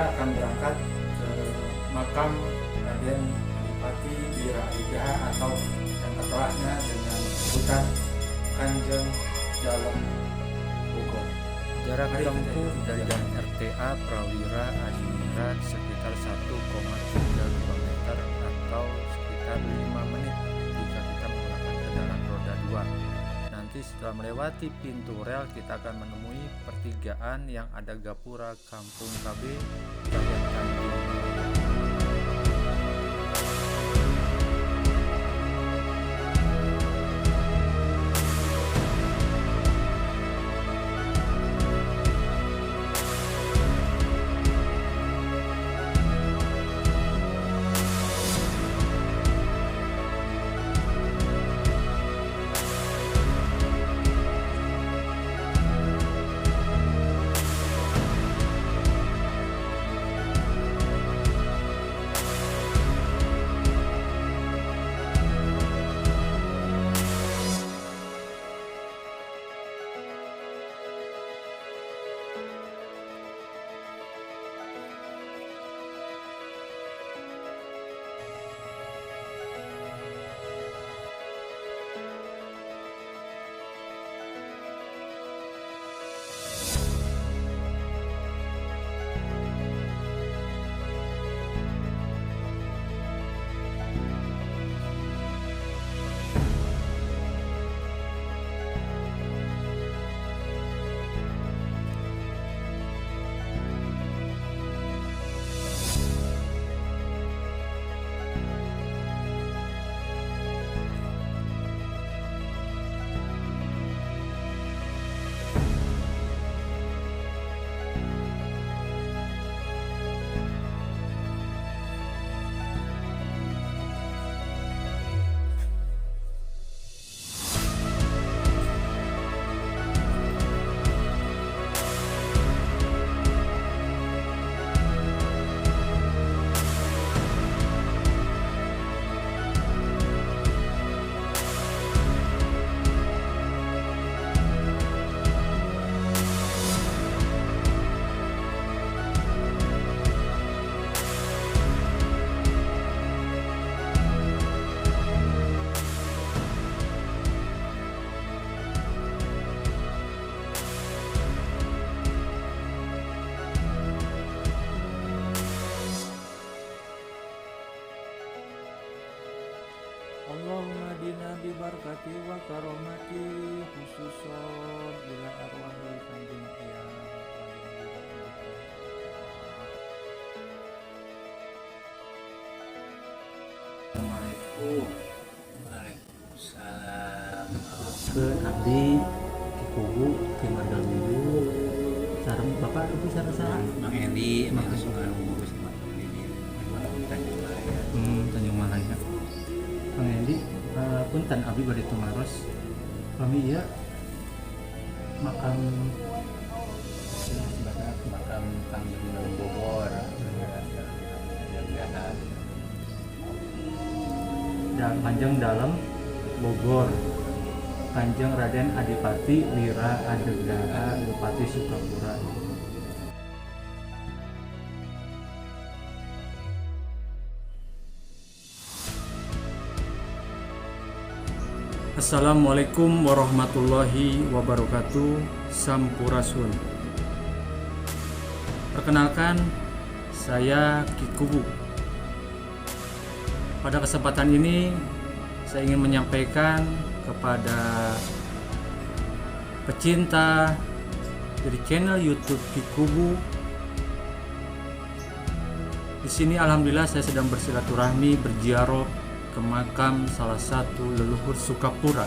saya akan berangkat ke makam Raden Adipati Wira Adigdaha atau yang ketelahnya dengan sebutan Kanjeng Dalam Bogor. Jarak tempuh dari Jalan RTA Prawira Adiningrat sekitar 1,3 km atau sekitar 5 menit jika kita menggunakan kendaraan roda 2. Nanti setelah melewati pintu rel kita akan menemui pertigaan yang ada gapura Kampung KB bagian Tanjung. Allahumma dina bi barakati wa karomati khususon bila arwahi kanjeng Hyang Assalamualaikum. Waalaikumsalam. Ke abdi di kubu di Margaluyu sareng bapak itu sareng Mang Eli, Mang Suka ngurus Mang Eli, Tanjung Malaya. Tanjung Malaya. Bang Endi, punten abdi bade tumaros. Kami ieu makam Makam Kanjeng Dalam Bogor. Kanjeng Dalam Bogor. Kanjeng Raden Adipati Wira Adigdaha Bupati Sukapura. Assalamualaikum warahmatullahi wabarakatuh. Sampurasun. Perkenalkan, saya Ki Kubu. Pada kesempatan ini saya ingin menyampaikan kepada pecinta dari channel YouTube Ki Kubu. Di sini alhamdulillah saya sedang bersilaturahmi berziarah ke makam salah satu leluhur Sukapura.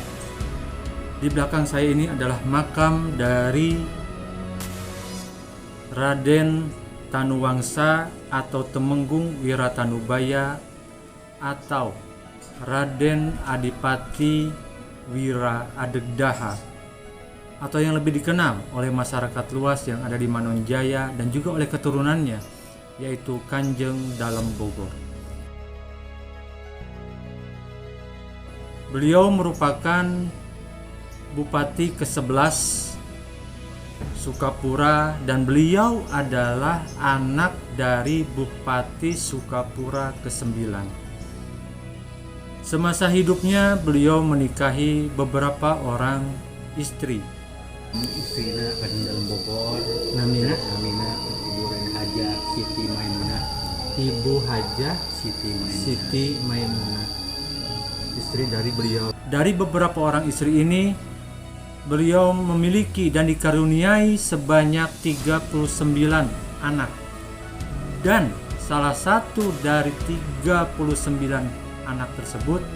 Di belakang saya ini adalah makam dari Raden Tanuwangsa atau Temenggung Wiratanubaya atau Raden Adipati Wira Adigdaha atau yang lebih dikenal oleh masyarakat luas yang ada di Manonjaya dan juga oleh keturunannya yaitu Kanjeng Dalam Bogor. Beliau merupakan Bupati ke-11 Sukapura dan beliau adalah anak dari Bupati Sukapura ke-9. Semasa hidupnya beliau menikahi beberapa orang istri. Istrina kan dalam Bogor Namina Ibu Haja Siti Maimunah. Ibu Hajah Siti Maimunah. Siti Maimunah, istri dari beliau. Dari beberapa orang istri ini, beliau memiliki dan dikaruniai sebanyak 39 anak. Dan salah satu dari 39 anak tersebut,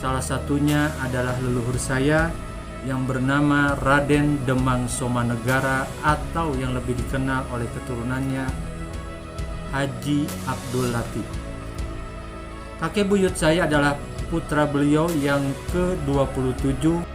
salah satunya adalah leluhur saya yang bernama Raden Demang Somanegara, atau yang lebih dikenal oleh keturunannya Haji Abdul Latif. Kakek buyut saya adalah putra beliau yang ke-27.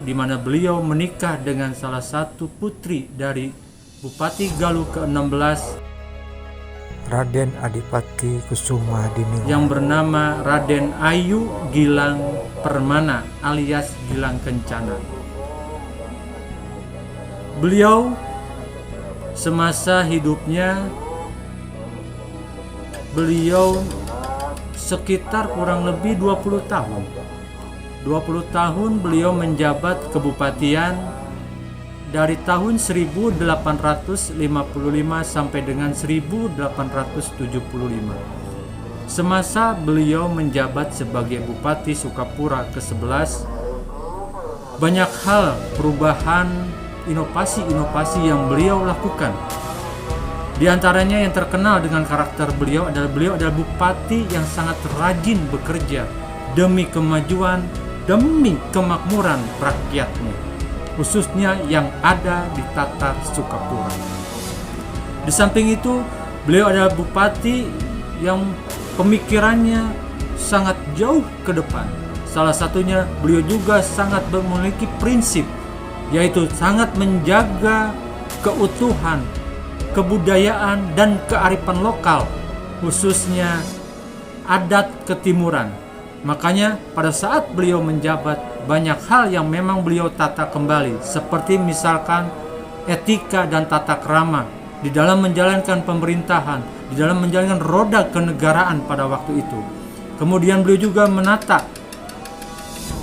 Di mana beliau menikah dengan salah satu putri dari Bupati Galuh ke-16 Raden Adipati Kusuma Dining yang bernama Raden Ayu Gilang Permana alias Gilang Kencana. Beliau semasa hidupnya beliau sekitar kurang lebih 20 tahun. 20 tahun beliau menjabat kebupatian dari tahun 1855 sampai dengan 1875. Semasa beliau menjabat sebagai Bupati Sukapura ke-11, banyak hal perubahan, inovasi-inovasi yang beliau lakukan. Di antaranya yang terkenal dengan karakter beliau adalah bupati yang sangat rajin bekerja demi kemajuan, demi kemakmuran rakyatnya, khususnya yang ada di Tatar Sukapura. Di samping itu, beliau adalah bupati yang pemikirannya sangat jauh ke depan. Salah satunya, beliau juga sangat memiliki prinsip, yaitu sangat menjaga keutuhan, kebudayaan, dan kearifan lokal, khususnya adat ketimuran. Makanya pada saat beliau menjabat, banyak hal yang memang beliau tata kembali, seperti misalkan etika dan tata krama di dalam menjalankan pemerintahan, di dalam menjalankan roda kenegaraan pada waktu itu. Kemudian beliau juga menata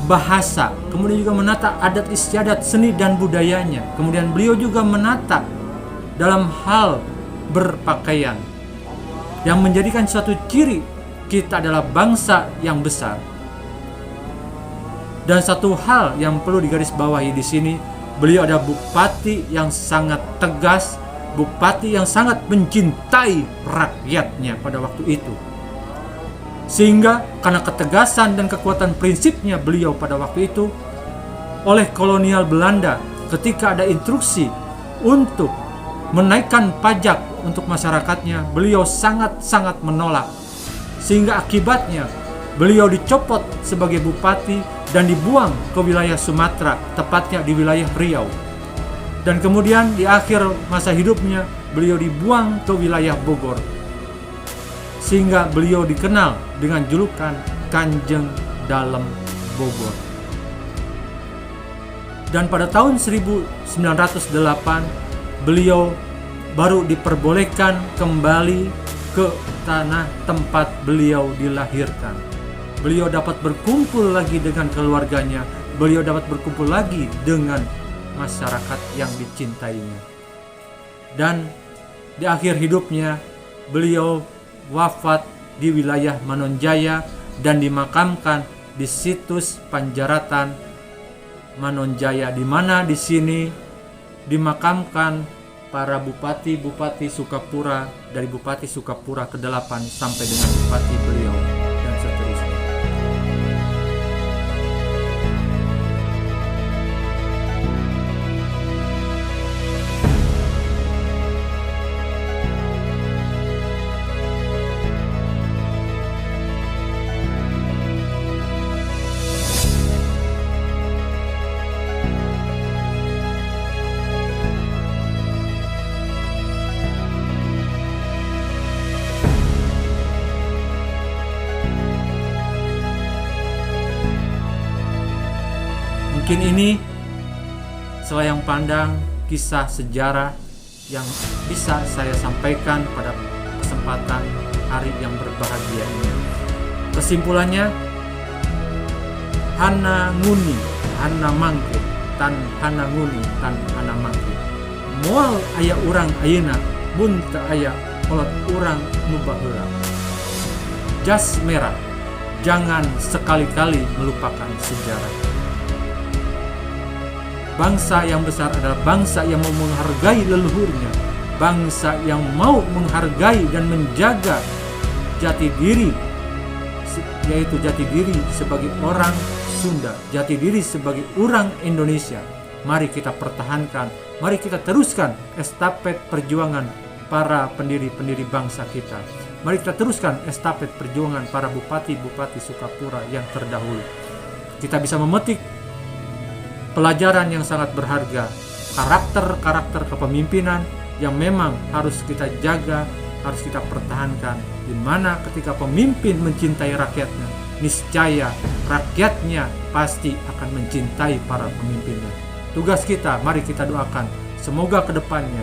bahasa, kemudian juga menata adat istiadat, seni dan budayanya. Kemudian beliau juga menata dalam hal berpakaian, yang menjadikan suatu ciri kita adalah bangsa yang besar. Dan satu hal yang perlu digarisbawahi di sini, beliau adalah bupati yang sangat tegas, bupati yang sangat mencintai rakyatnya pada waktu itu. Sehingga karena ketegasan dan kekuatan prinsipnya beliau pada waktu itu, oleh kolonial Belanda ketika ada instruksi untuk menaikkan pajak untuk masyarakatnya, beliau sangat-sangat menolak. Sehingga akibatnya beliau dicopot sebagai bupati dan dibuang ke wilayah Sumatera, tepatnya di wilayah Riau. Dan kemudian di akhir masa hidupnya beliau dibuang ke wilayah Bogor. Sehingga beliau dikenal dengan julukan Kanjeng Dalem Bogor. Dan pada tahun 1908 beliau baru diperbolehkan kembali ke tanah tempat beliau dilahirkan. Beliau dapat berkumpul lagi dengan keluarganya, beliau dapat berkumpul lagi dengan masyarakat yang dicintainya. Dan di akhir hidupnya beliau wafat di wilayah Manonjaya dan dimakamkan di situs Panjaratan Manonjaya, di mana di sini dimakamkan para bupati-bupati Sukapura dari Bupati Sukapura ke-8 sampai dengan bupati beliau dan seterusnya. Mungkin ini selayang pandang kisah sejarah yang bisa saya sampaikan pada kesempatan hari yang berbahagia ini. Kesimpulannya, hana nguni, hana mangke, tan hana nguni, tan hana mangke. Moal aya urang ayeuna, mun teu aya kolot urang nu baheula. Jas merah, jangan sekali-kali melupakan sejarah. Bangsa yang besar adalah bangsa yang mau menghargai leluhurnya, bangsa yang mau menghargai dan menjaga jati diri, yaitu jati diri sebagai orang Sunda, jati diri sebagai orang Indonesia. Mari kita pertahankan, mari kita teruskan estafet perjuangan para pendiri-pendiri bangsa kita. Mari kita teruskan estafet perjuangan para bupati-bupati Sukapura yang terdahulu. Kita bisa memetik pelajaran yang sangat berharga, karakter-karakter kepemimpinan yang memang harus kita jaga, harus kita pertahankan, di mana ketika pemimpin mencintai rakyatnya, niscaya rakyatnya pasti akan mencintai para pemimpinnya. Tugas kita, mari kita doakan, semoga kedepannya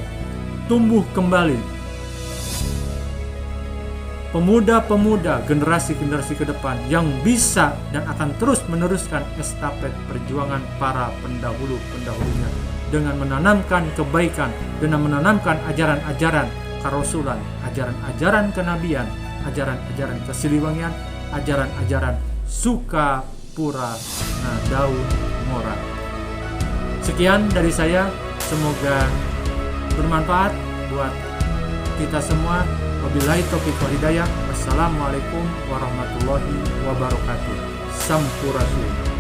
tumbuh kembali pemuda-pemuda, generasi-generasi ke depan yang bisa dan akan terus meneruskan estafet perjuangan para pendahulu-pendahulunya dengan menanamkan kebaikan, dengan menanamkan ajaran-ajaran kerasulan, ajaran-ajaran kenabian, ajaran-ajaran kesiliwangian, ajaran-ajaran Sukapura Daun Ngora. Sekian dari saya, semoga bermanfaat buat kita semua. Wabillahi taufiq wal hidayah. Wassalamualaikum warahmatullahi wabarakatuh. Sampurasun.